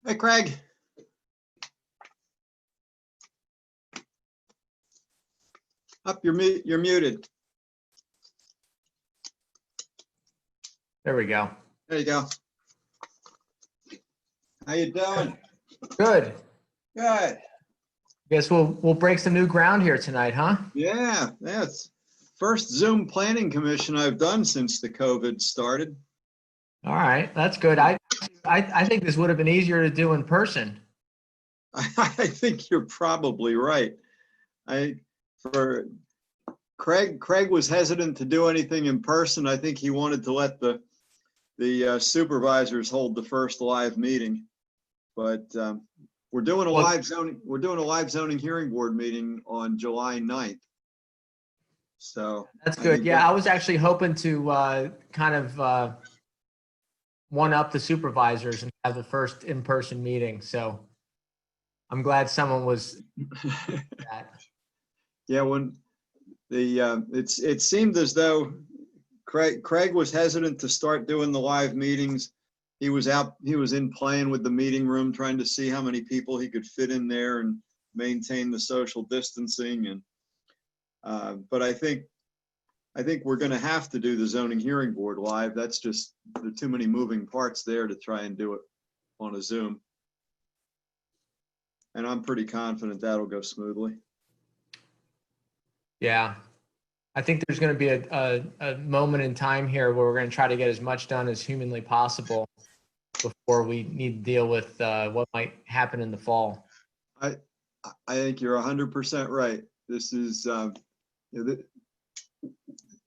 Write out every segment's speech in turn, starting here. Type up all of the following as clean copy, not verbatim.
Hey, Craig. Up, you're muted. There we go. There you go. How you doing? Good. Good. Guess we'll break some new ground here tonight, huh? Yeah, that's first Zoom planning commission I've done since the COVID started. All right, that's good. I think this would have been easier to do in person. I think you're probably right. For Craig was hesitant to do anything in person. I think he wanted to let the supervisors hold the first live meeting, but we're doing a live zoning hearing board meeting on July 9th. So That's good. Yeah, I was actually hoping to kind of one up the supervisors and have the first in-person meeting. So I'm glad someone was that. Yeah, when it seemed as though Craig was hesitant to start doing the live meetings. He was in playing with the meeting room, trying to see how many people he could fit in there and maintain the social distancing. And but I think we're going to have to do the zoning hearing board live. That's just, there are too many moving parts there to try and do it on a Zoom. And I'm pretty confident that'll go smoothly. Yeah. I think there's going to be a moment in time here where we're going to try to get as much done as humanly possible before we need to deal with what might happen in the fall. I think you're 100% right. This is,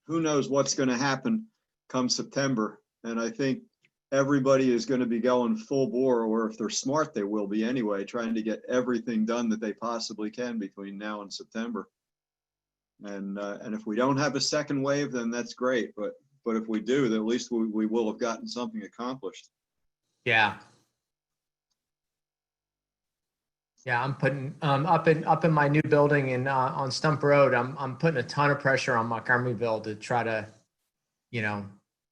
who knows what's going to happen come September. And I think everybody is going to be going full bore, or if they're smart, they will be anyway, trying to get everything done that they possibly can between now and September. And if we don't have a second wave, then that's great. But if we do, then at least we will have gotten something accomplished. Yeah. Yeah, I'm putting up in my new building in on Stump Road. I'm putting a ton of pressure on Montgomeryville to try to,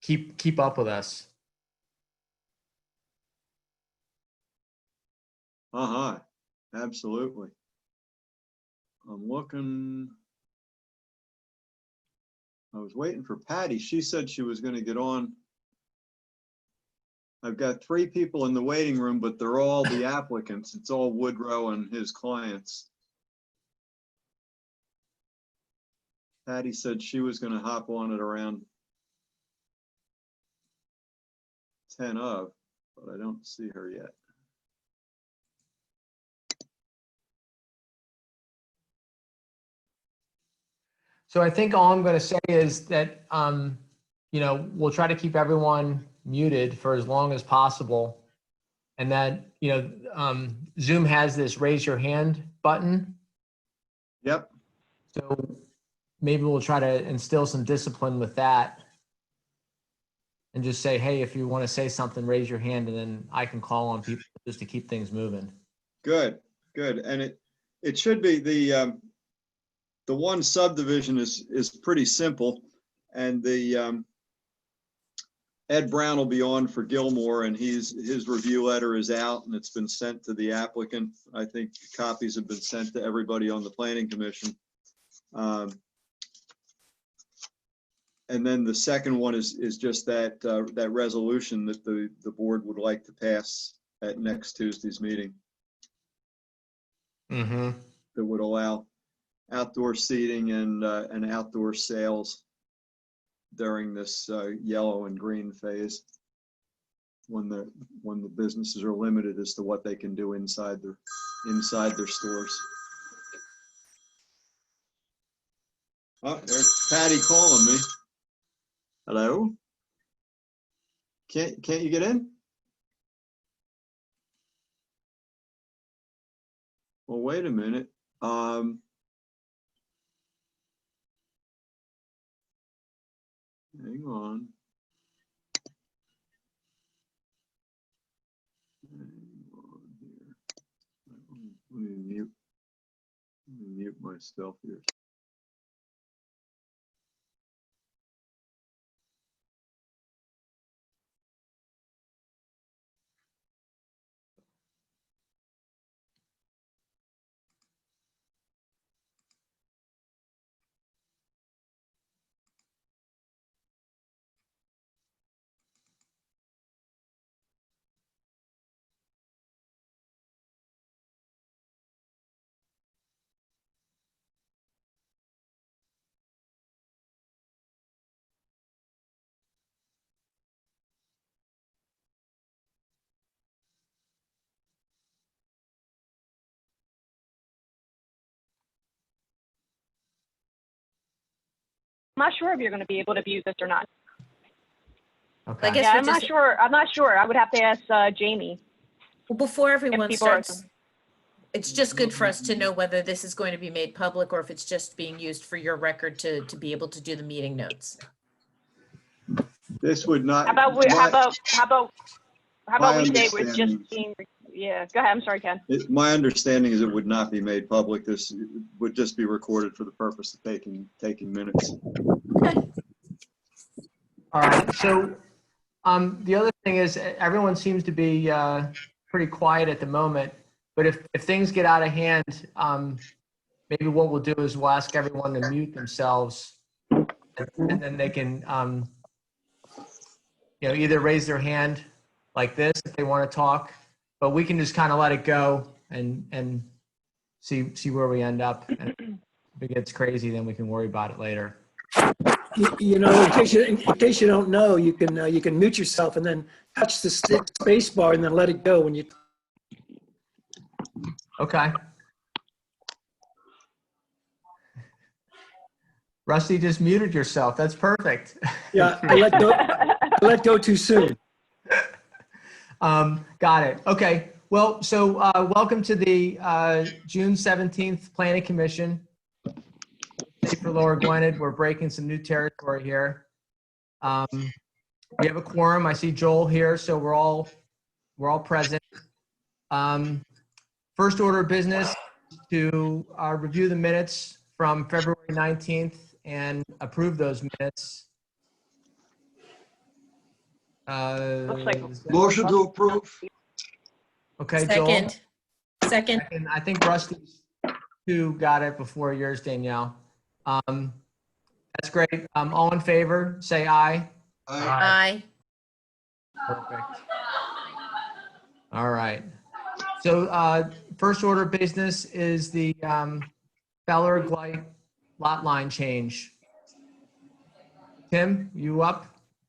keep up with us. Absolutely. I'm looking. I was waiting for Patty. She said she was going to get on. I've got 3 people in the waiting room, but they're all the applicants. It's all Woodrow and his clients. Patty said she was going to hop on at around 10 of, but I don't see her yet. So I think all I'm going to say is that, we'll try to keep everyone muted for as long as possible. And that, Zoom has this raise your hand button. Yep. So maybe we'll try to instill some discipline with that and just say, hey, if you want to say something, raise your hand, and then I can call on people just to keep things moving. Good. And it should be the one subdivision is pretty simple, and the Ed Brown will be on for Gilmore, and his review letter is out and it's been sent to the applicant. I think copies have been sent to everybody on the planning commission. And then the second one is just that resolution that the board would like to pass at next Tuesday's meeting. Mm-hmm. That would allow outdoor seating and outdoor sales during this yellow and green phase, when the businesses are limited as to what they can do inside their stores. Oh, there's Patty calling me. Hello? Can't you get in? Well, wait a minute. Hang on. Here. Let me mute myself here. not sure if you're going to be able to view this or not. Okay. I guess Yeah, we're I'm not just, sure. I'm not sure. I would have to ask Jamie. well, before everyone people are- starts, it's just good for us to know whether this is going to be made public or if it's just being used for your record to be able to do the meeting notes. This would not. How about we, my- how about my we say it's understanding- just being, yeah, go ahead. I'm sorry, Ken. My understanding is it would not be made public. This would just be recorded for the purpose of taking minutes. Okay. All right. So the other thing is everyone seems to be pretty quiet at the moment. But if things get out of hand, maybe what we'll do is we'll ask everyone to mute themselves, and then they can, either raise their hand like this if they want to talk, but we can just kind of let it go and see where we end up. And if it gets crazy, then we can worry about it later. You know, in case you don't know, you can mute yourself and then touch the space bar and then let it go when you. Okay. Rusty just muted yourself. That's perfect. Yeah, I let go too soon. Got it. Okay. Well, so welcome to the June 17th Planning Commission. Thank you for Lower Gwynedd. We're breaking some new territory here. We have a quorum. I see Joel here, so we're all present. First order of business to review the minutes from February 19th and approve those minutes. Looks like- Motion to approve. Okay, Joel. Second. And I think Rusty too got it before yours, Danielle. That's great. All in favor, say aye. Aye. Perfect. All right. So first order of business is the Feller Glite lot line change. Tim, you up?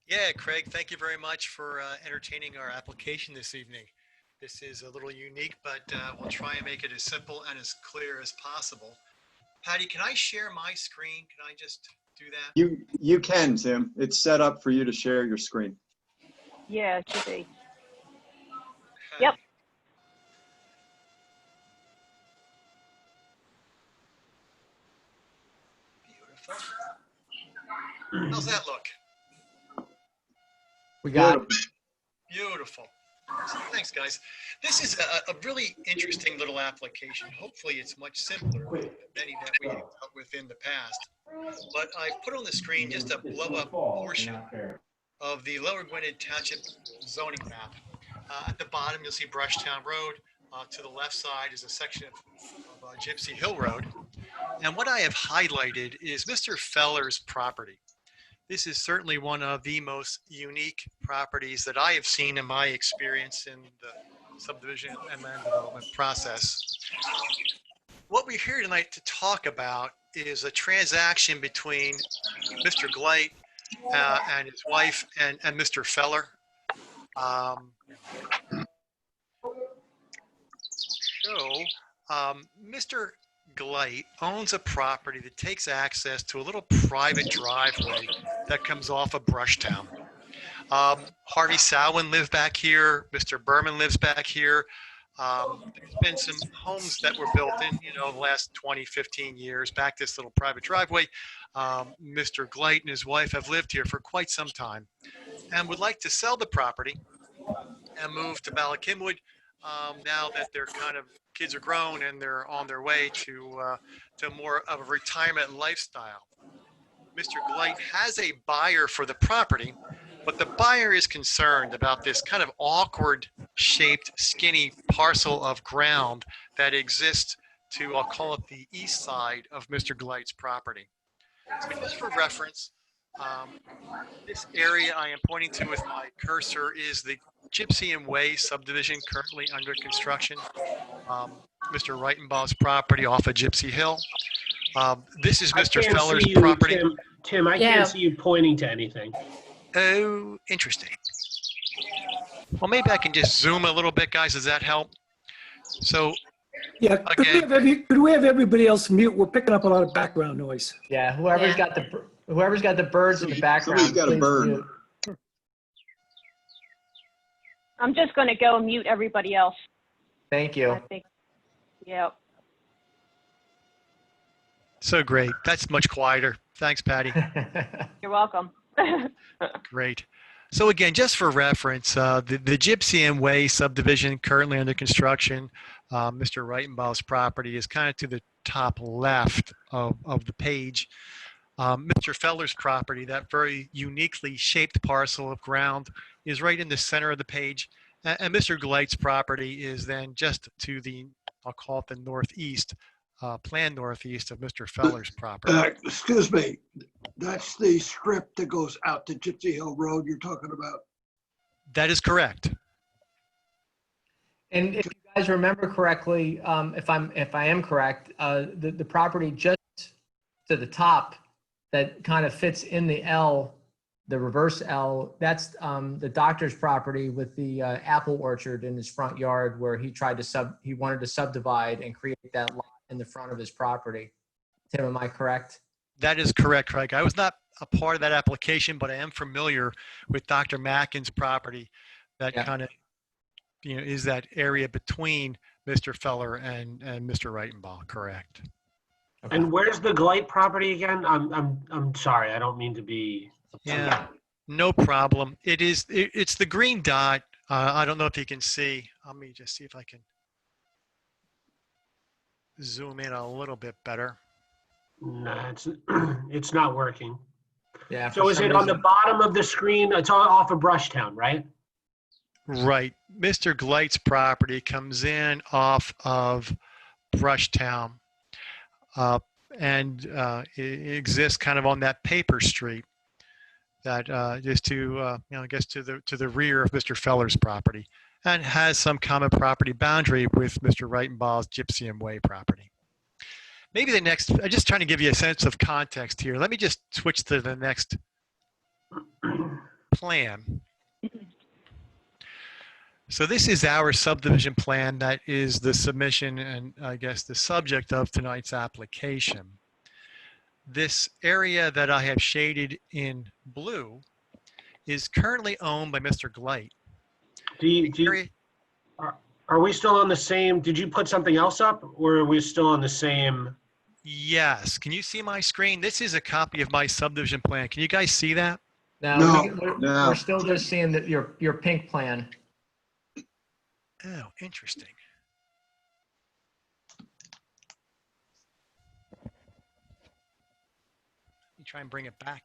Yeah, Craig, thank you very much for entertaining our application this evening. This is a little unique, but we'll try and make it as simple and as clear as possible. Patty, can I share my screen? Can I just do that? You can, Tim. It's set up for you to share your screen. Yeah, it should be. Okay. Yep. Beautiful. How's that look? We got Beautiful. Thanks, guys. This is a really interesting little application. Hopefully, it's much simpler than many that we have dealt with in the past. But I put on the screen just a blow-up portion of the Lower Gwynedd Township zoning map. At the bottom, you'll see Brushtown Road. To the left side is a section of Gypsy Hill Road. And what I have highlighted is Mr. Feller's property. This is certainly one of the most unique properties that I have seen in my experience in the subdivision and land development process. What we're here tonight to talk about is a transaction between Mr. Glite and his wife and Mr. Feller. Mr. Glite owns a property that takes access to a little private driveway that comes off of Brushtown. Harvey Sowen lived back here. Mr. Berman lives back here. There's been some homes that were built in, the last 20, 15 years back this little private driveway. Mr. Glite and his wife have lived here for quite some time and would like to sell the property and move to Ballackinwood now that their kids are grown and they're on their way to more of a retirement lifestyle. Mr. Glite has a buyer for the property, but the buyer is concerned about this kind of awkward shaped, skinny parcel of ground that exists to, I'll call it the east side of Mr. Glite's property. So just for reference, this area I am pointing to with my cursor is the Gypsy and Way subdivision currently under construction. Mr. Reitenbaugh's property off of Gypsy Hill. This is Mr. Feller's property. Tim, I Yeah. can't see you pointing to anything. Oh, interesting. Well, maybe I can just zoom a little bit, guys. Does that help? So, Yeah, could we have everybody else mute? We're picking up a lot of background noise. Yeah, whoever's Yeah. got Whoever's got the birds in the background. Somebody's got a please bird. mute. I'm just going to go mute everybody else. Thank you. I think, yeah. So great. That's much quieter. Thanks, Patty. You're welcome. Great. So again, just for reference, the Gypsy Way subdivision currently under construction, Mr. Reitenbaugh's property is kind of to the top left of the page. Mr. Feller's property, that very uniquely shaped parcel of ground, is right in the center of the page. And Mr. Glight's property is then just to the, I'll call it the northeast, planned northeast of Mr. Feller's property. Excuse me, that's the strip that goes out to Gypsy Hill Road you're talking about? That is correct. And if you guys remember correctly, if I am correct, the property just to the top that kind of fits in the L, the reverse L, that's the doctor's property with the apple orchard in his front yard where he wanted to subdivide and create that lot in the front of his property. Tim, am I correct? That is correct, Craig. I was not a part of that application, but I am familiar with Dr. Mackin's property. That Yeah. kind of, is that area between Mr. Feller and Mr. Reitenbaugh, correct? Okay. And where's the Glite property again? I'm sorry, I don't mean to be. Yeah, no problem. It's the green dot. I don't know if you can see. Let me just see if I can zoom in a little bit better. No, it's not working. Yeah. So for is some it on the reason- bottom of the screen? It's off of Brushtown, right? Right. Mr. Glight's property comes in off of Brushtown, and it exists kind of on that paper street that just to I guess to the rear of Mr. Feller's property, and has some common property boundary with Mr. Reitenbaugh's Gypsy Way property. Maybe the next, I'm just trying to give you a sense of context here. Let me just switch to the next plan. So this is our subdivision plan that is the submission and I guess the subject of tonight's application. This area that I have shaded in blue is currently owned by Mr. Glight. Are we still on the same? Did you put something else up, or are we still on the same? Yes. Can you see my screen? This is a copy of my subdivision plan. Can you guys see that? No, No. we're still just seeing that your pink plan. Oh, interesting. Let me try and bring it back.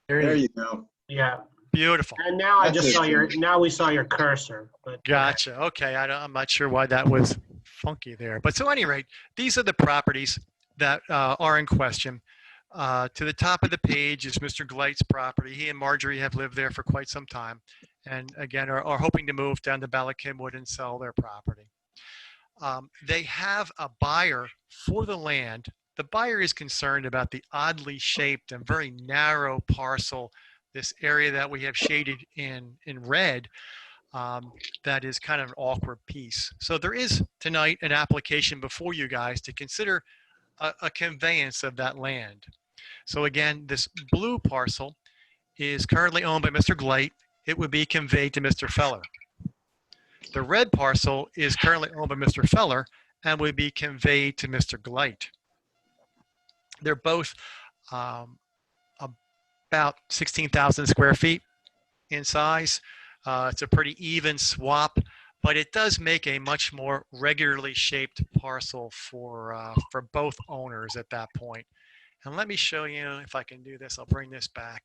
There you go. Yeah. Beautiful. And now I That's just it. saw now we saw your cursor. But Gotcha. Okay. I'm not sure why that was funky there. But so at any rate, these are the properties that are in question. To the top of the page is Mr. Glight's property. He and Marjorie have lived there for quite some time. And again, are hoping to move down to Bala Cynwyd and sell their property. They have a buyer for the land. The buyer is concerned about the oddly shaped and very narrow parcel, this area that we have shaded in red, that is kind of an awkward piece. So there is tonight an application before you guys to consider a conveyance of that land. So again, this blue parcel is currently owned by Mr. Glight. It would be conveyed to Mr. Feller. The red parcel is currently owned by Mr. Feller and would be conveyed to Mr. Glight. They're both about 16,000 square feet in size. It's a pretty even swap, but it does make a much more regularly shaped parcel for both owners at that point. And let me show you if I can do this. I'll bring this back.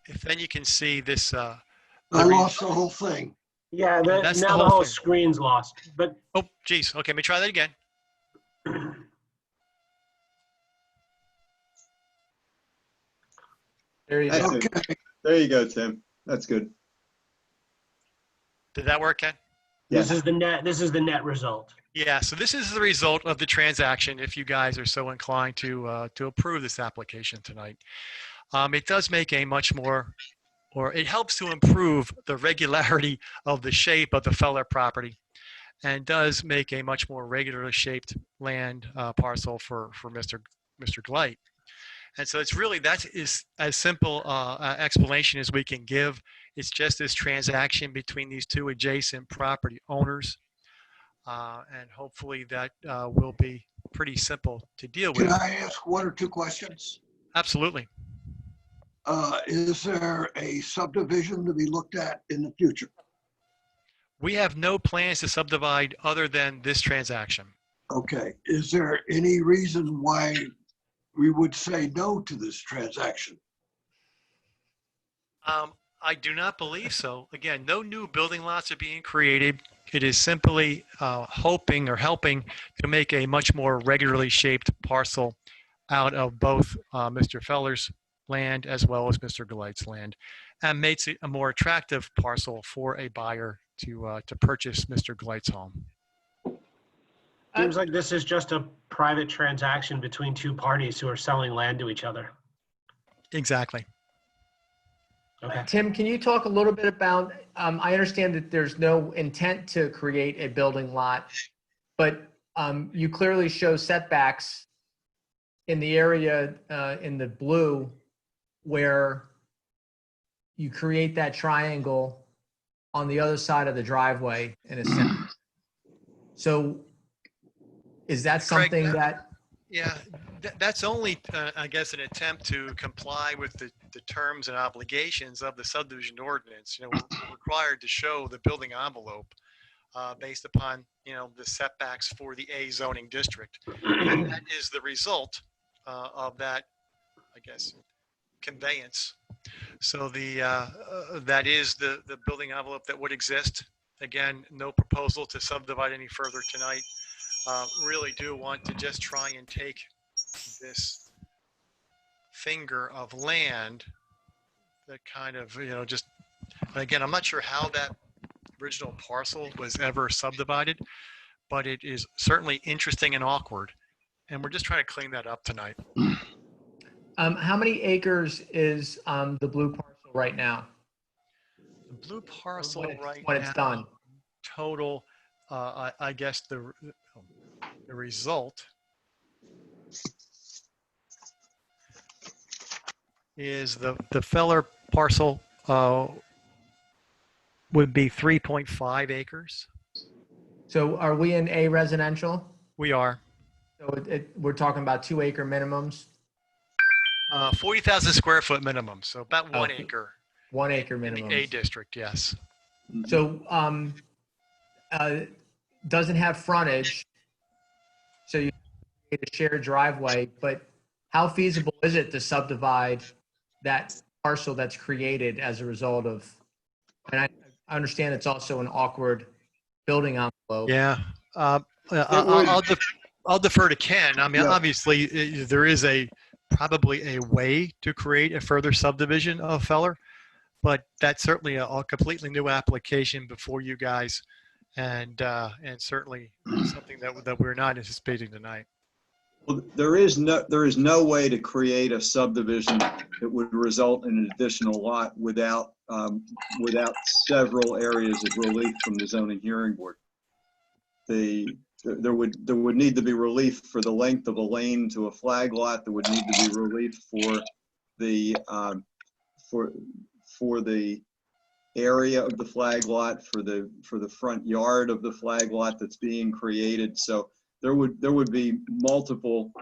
If then you can see this. I lost the whole thing. yeah, That's the now the whole whole thing. screen's lost. But Oh, geez. Okay, let me try that again. There you go. That's it. There you go, Tim. That's good. Did that work, Ken? this Yeah. is the net result. Yeah, so this is the result of the transaction if you guys are so inclined to approve this application tonight. It does make a much more or it helps to improve the regularity of the shape of the Feller property, and does make a much more regularly shaped land parcel for Mr. Gleit. And so it's really, that is as simple explanation as we can give. It's just this transaction between these two adjacent property owners. And hopefully that will be pretty simple to deal Can with. I ask one or two questions? Absolutely. Is there a subdivision to be looked at in the future? We have no plans to subdivide other than this transaction. Okay, is there any reason why we would say no to this transaction? I do not believe so. Again, no new building lots are being created. It is simply hoping or helping to make a much more regularly shaped parcel out of both Mr. Feller's land as well as Mr. Gleit's land, and makes it a more attractive parcel for a buyer to purchase Mr. Gleit's home. Seems like this is just a private transaction between two parties who are selling land to each other. Exactly. Okay. Tim, can you talk a little bit about, I understand that there's no intent to create a building lot, but you clearly show setbacks in the area in the blue where you create that triangle on the other side of the driveway in a sense. So is that Craig, something that, Yeah, that's only, I guess, an attempt to comply with the terms and obligations of the subdivision ordinance. We're required to show the building envelope based upon, the setbacks for the A zoning district. And that is the result of that, I guess, conveyance. So that is the building envelope that would exist. Again, no proposal to subdivide any further tonight. Really do want to just try and take this finger of land that kind of, just, again, I'm not sure how that original parcel was ever subdivided, but it is certainly interesting and awkward. And we're just trying to clean that up tonight. how many acres is the blue parcel right now? The blue parcel When it's- right when it's now, done. total, I guess the result is the Feller parcel would be 3.5 acres. So are we in A residential? We are. So we're talking about 2 acre minimums, 40,000 square foot minimum, so about 1 Okay. acre 1 acre in the A minimums. district, yes. So doesn't have frontage. So you need a shared driveway, but how feasible is it to subdivide that parcel that's created as a result of, and I understand it's also an awkward building envelope. Yeah. would- I'll defer to Ken. I mean, Yeah. obviously, there is probably a way to create a further subdivision of Feller, but that's certainly a completely new application before you guys, and certainly something that we're not anticipating tonight. Well, there is no way to create a subdivision that would result in an additional lot without several areas of relief from the zoning hearing board. There would need to be relief for the length of a lane to a flag lot. There would need to be relief for the area of the flag lot, for the front yard of the flag lot that's being created. So there would be multiple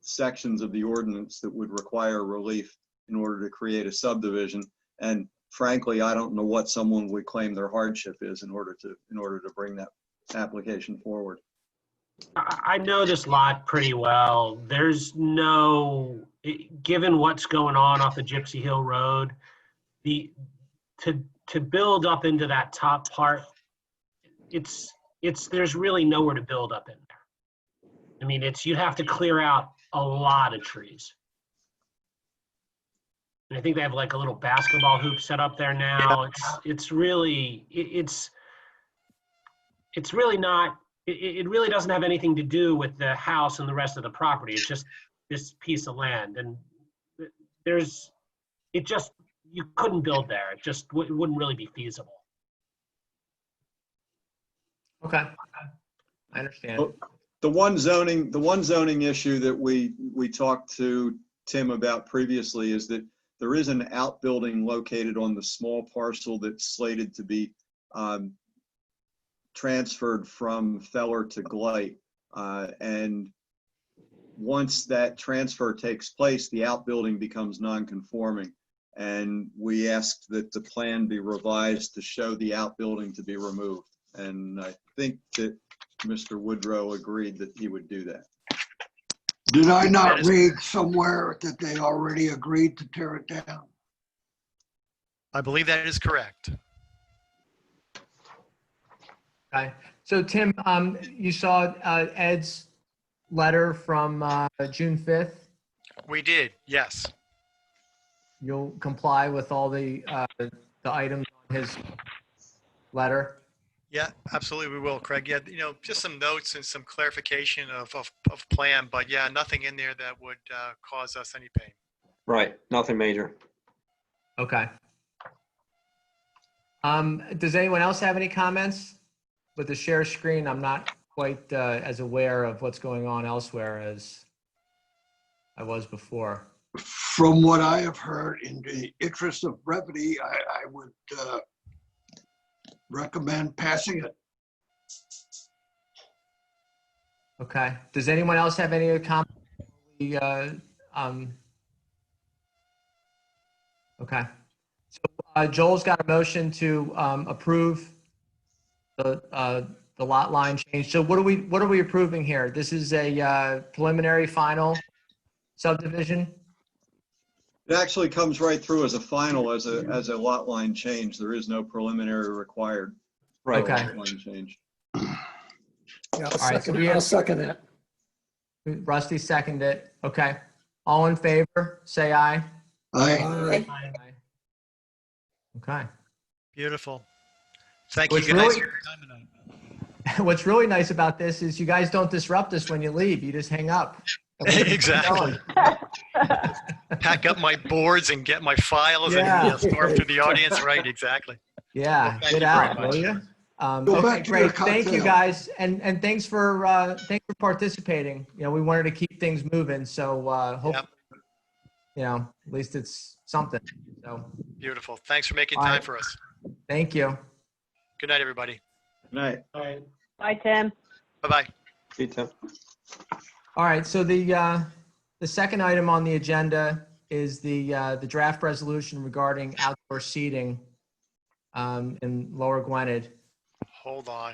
sections of the ordinance that would require relief in order to create a subdivision. And frankly, I don't know what someone would claim their hardship is in order to bring that application forward. I know this lot pretty well. There's no, given what's going on off of Gypsy Hill Road, to build up into that top part, there's really nowhere to build up in there. I mean, you'd have to clear out a lot of trees. And I think they have like a little basketball hoop set up there now. It's really not, it really doesn't have anything to do with the house and the rest of the property. It's just this piece of land. And you couldn't build there. It just it wouldn't really be feasible. Okay. I understand. Oh, The one zoning issue that we talked to Tim about previously is that there is an outbuilding located on the small parcel that's slated to be transferred from Feller to Glite. And once that transfer takes place, the outbuilding becomes non-conforming. And we asked that the plan be revised to show the outbuilding to be removed. And I think that Mr. Woodrow agreed that he would do that. Did I not read somewhere that they already agreed to tear it down? I believe that is correct. Okay. So Tim, you saw Ed's letter from June 5th. We did, yes. You'll comply with all the items on his letter? Yeah, absolutely, we will, Craig. Yeah, just some notes and some clarification of plan, but yeah, nothing in there that would cause us any pain. Right, nothing major. Okay. Does anyone else have any comments? With the share screen, I'm not quite as aware of what's going on elsewhere as I was before. From what I have heard, in the interest of brevity, I would recommend passing it. Okay. Does anyone else have any other comments? Okay. So Joel's got a motion to approve the lot line change. So what are we approving here? This is a preliminary final subdivision? It actually comes right through as a final, as a lot line change. There is no preliminary required. Right. Okay. Lot line change. Yeah, right, so we I'll have- second that. Rusty seconded it. Okay. All in favor, say aye. I, Okay. Beautiful. Thank you What's guys really- for your time tonight. What's really nice about this is you guys don't disrupt us when you leave. You just hang up. Exactly. Pack up my boards and get my files Yeah. and storm through the audience. Right, exactly. Yeah, Well, thank get you out, very will much. you? Go Okay, back to your great. Thank you, cocktail. guys, and thanks for participating. We wanted to keep things moving, so hopefully, at least it's something. So, Beautiful. Thanks for making All time right. for us. thank you. Good night, everybody. Good night. Bye, Tim. Bye-bye. See you, Tim. All right, so the second item on the agenda is the draft resolution regarding outdoor seating in Lower Gwinnett. Hold on.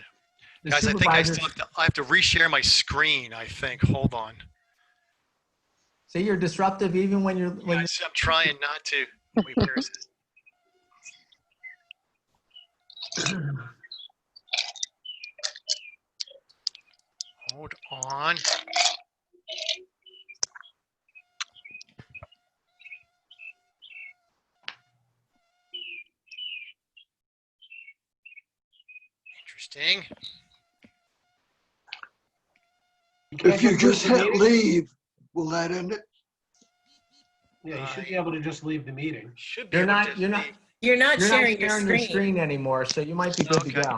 The Guys, I think I supervisors- still have to reshare my screen, I think. Hold on. See, you're disruptive even when you're Guys, I'm trying not to. Wait, where is it? Hold on. Interesting. if you just hit leave, will that end it? Yeah, you should be able to just leave the meeting. Should be You're able not- to you're not- leave. You're not you're not sharing your sharing your screen. screen anymore, so you might be good to Okay. go.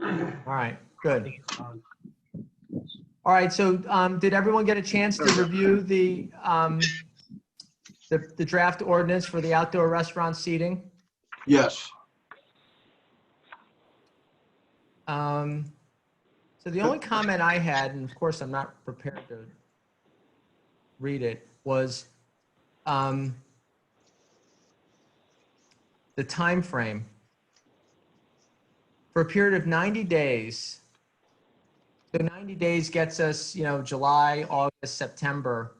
All right, good. All right, so did everyone get a chance to review the draft ordinance for the outdoor restaurant seating? Yes. So the only comment I had, and of course I'm not prepared to read it, was the time frame. For a period of 90 days. So 90 days gets us, July, August, September.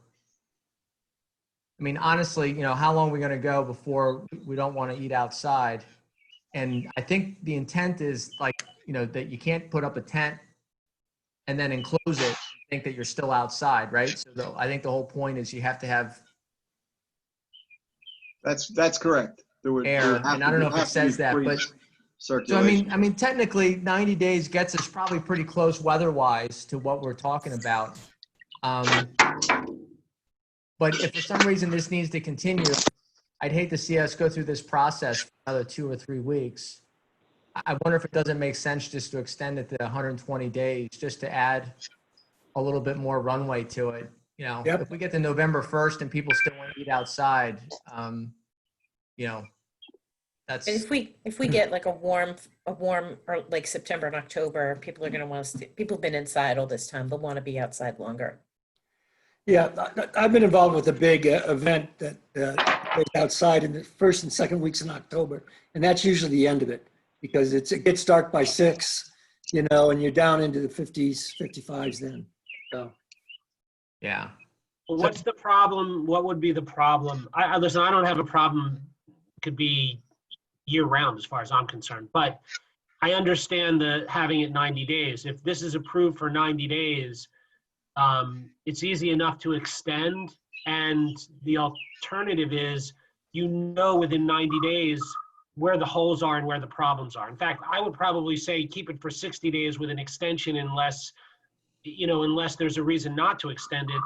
I mean, honestly, how long are we going to go before we don't want to eat outside? And I think the intent is that you can't put up a tent and then enclose it and think that you're still outside, right? So I think the whole point is you have to have That's correct. There would air, have and to I don't know be- if it have to be says that, free but so circulation. I mean, technically 90 days gets us probably pretty close weather-wise to what we're talking about. Um, But if for some reason this needs to continue, I'd hate to see us go through this process for another 2 or 3 weeks. I wonder if it doesn't make sense just to extend it to 120 days, just to add a little bit more runway to it. You know, Yep. if we get to November 1st and people still want to eat outside, you know, that's, And if we get like a warm or like September and October, people are gonna want to, people have been inside all this time, they'll want to be outside longer. Yeah, I've been involved with a big event that is outside in the first and second weeks in October, and that's usually the end of it because it gets dark by 6, you know, and you're down into the 50s, 55s then. So yeah. Well, what's the problem? What would be the problem? Listen, I don't have a problem. It could be year round as far as I'm concerned, but I understand having it 90 days. If this is approved for 90 days, it's easy enough to extend. And the alternative is, you know, within 90 days where the holes are and where the problems are. In fact, I would probably say keep it for 60 days with an extension unless there's a reason not to extend it.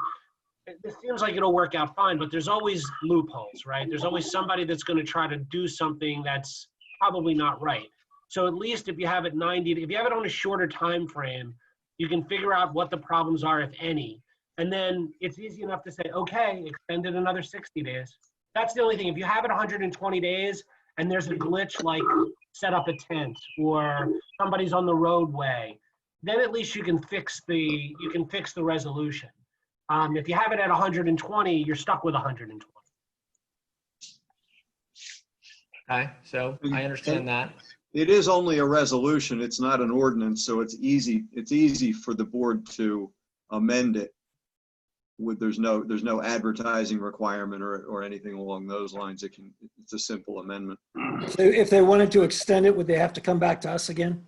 It seems like it'll work out fine, but there's always loopholes, right? There's always somebody that's going to try to do something that's probably not right. So at least if you have it if you have it on a shorter time frame, you can figure out what the problems are, if any. And then it's easy enough to say, okay, extend it another 60 days. That's the only thing. If you have it 120 days and there's a glitch like set up a tent or somebody's on the roadway, then at least you can fix the resolution. If you have it at 120, you're stuck with 120. Okay, so I understand that. It is only a resolution. It's not an ordinance, so it's easy for the board to amend it. There's no advertising requirement or anything along those lines. It's a simple amendment. So if they wanted to extend it, would they have to come back to us again?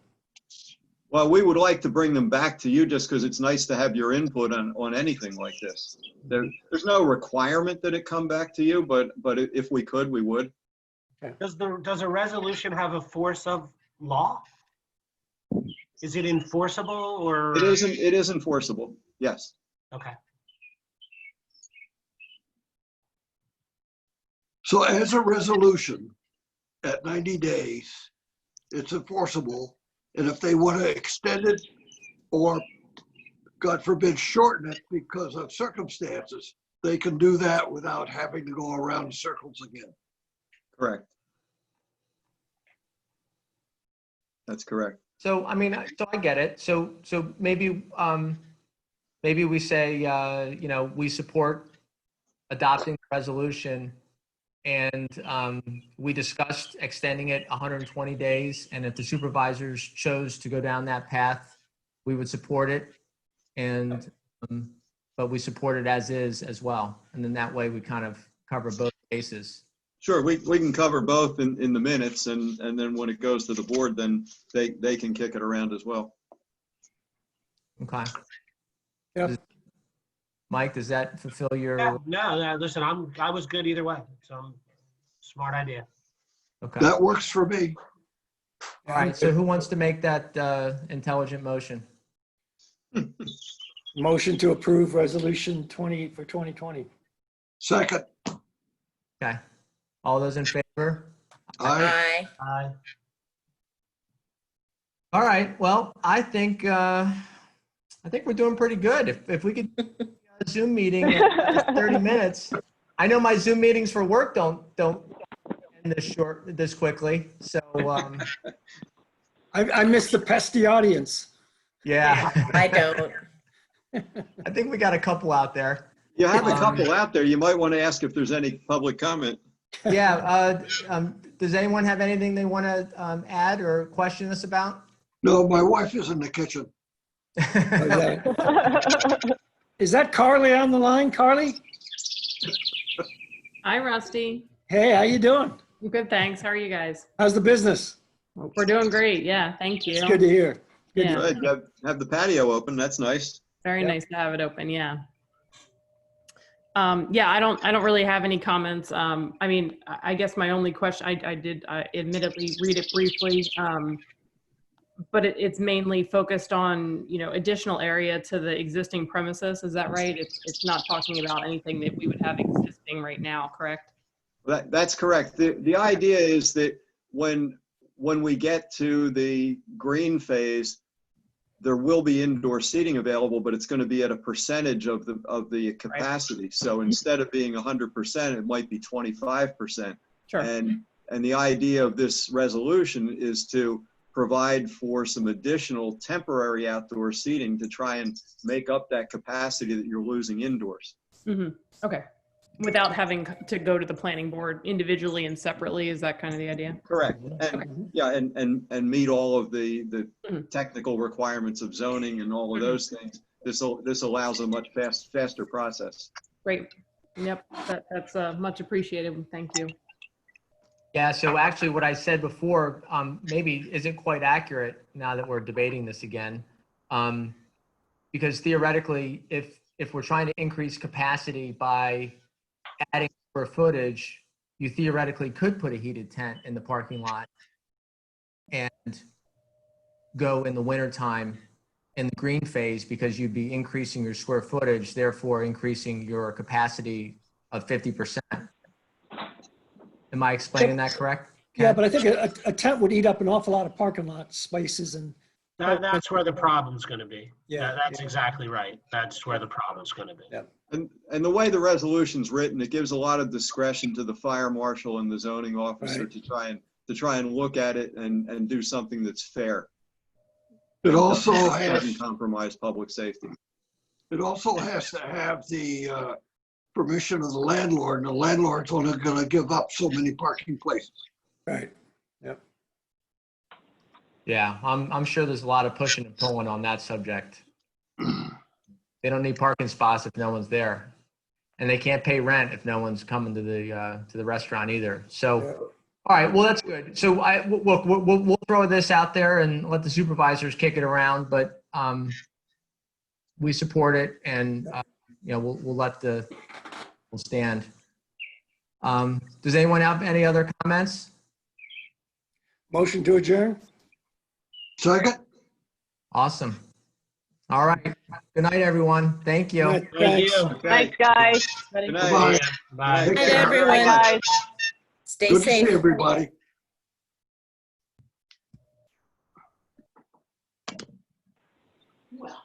Well, we would like to bring them back to you just because it's nice to have your input on anything like this. There's no requirement that it come back to you, but if we could, we would. Does a resolution have a force of law? Is it enforceable or? It is enforceable, yes. Okay. So as a resolution, at 90 days, it's enforceable. And if they want to extend it or, God forbid, shorten it because of circumstances, they can do that without having to go around in circles again. Correct. That's correct. So, I mean, so I get it. So maybe we say, you know, we support adopting the resolution, and we discussed extending it 120 days. And if the supervisors chose to go down that path, we would support it. And, but we support it as is as well. And then that way we kind of cover both bases. Sure, we can cover both in the minutes, and then when it goes to the board, then they can kick it around as well. Okay. Yep. Mike, does that fulfill your? Yeah, no, listen, I was good either way. So smart idea. Okay. That works for me. All right. So who wants to make that intelligent motion? Motion to approve resolution 20 for 2020. Second, Okay. All those in favor? I Aye. All right. Well, I think we're doing pretty good. If we could do a Zoom meeting in 30 minutes. I know my Zoom meetings for work don't end this quickly. So I miss the pesky audience. yeah, I don't. I think we got a couple out there. You have a couple out there. You might want to ask if there's any public comment. Yeah. Does anyone have anything they want to add or question us about? no, my wife is in the kitchen. Is that Carly on the line, Carly? Hi, Rusty. Hey, how you doing? I'm good, thanks. How are you guys? How's the business? We're doing great. Yeah, thank you. It's good to hear. Good to Yeah. Good, you have the patio open. That's nice. Very Yep. nice to have it open. Yeah. Yeah, I don't really have any comments. I mean, I guess my only question, I did admittedly read it briefly. but it's mainly focused on, additional area to the existing premises. Is that right? It's not talking about anything that we would have existing right now, correct? That's correct. The idea is that when we get to the green phase, there will be indoor seating available, but it's going to be at a percentage of the capacity. So instead of being 100%, it might be 25%. Sure. And the idea of this resolution is to provide for some additional temporary outdoor seating to try and make up that capacity that you're losing indoors. Mm-hmm. Okay. Without having to go to the planning board individually and separately, is that kind of the idea? Correct. And yeah, and meet all of the Mhm. technical requirements of zoning and all of those things. This allows a much faster process. Great. Yep. That's much appreciated. Thank you. Yeah, so actually what I said before, maybe isn't quite accurate now that we're debating this again. Because theoretically, if we're trying to increase capacity by adding square footage, you theoretically could put a heated tent in the parking lot and go in the wintertime in the green phase because you'd be increasing your square footage, therefore increasing your capacity of 50%. Am I explaining that correct? Yeah, Ken? but I think a tent would eat up an awful lot of parking lot spaces and, That's where the problem's going to be. Yeah. That's exactly right. That's where the problem's going to be. Yeah. And the way the resolution's written, it gives a lot of discretion to the fire marshal and the zoning officer Right. to try and look at it and do something that's fair. It also Doesn't has, compromise public safety. it also has to have the permission of the landlord, and the landlord's only gonna give up so many parking places. right. Yeah, I'm sure there's a lot of pushing and pulling on that subject. They don't need parking spots if no one's there. And they can't pay rent if no one's coming to the restaurant either. So, all right, well, that's good. So look, we'll throw this out there and let the supervisors kick it around, but we support it and, we'll stand. Does anyone have any other comments? Motion to adjourn? Second? Awesome. All right. Good night, everyone. Thank you. Right, Thank thanks. you. Okay. Thanks, guys. Good Bye. night. Bye. Take Night, care. everyone. Bye, guys. Stay Good to see safe. everybody. Well.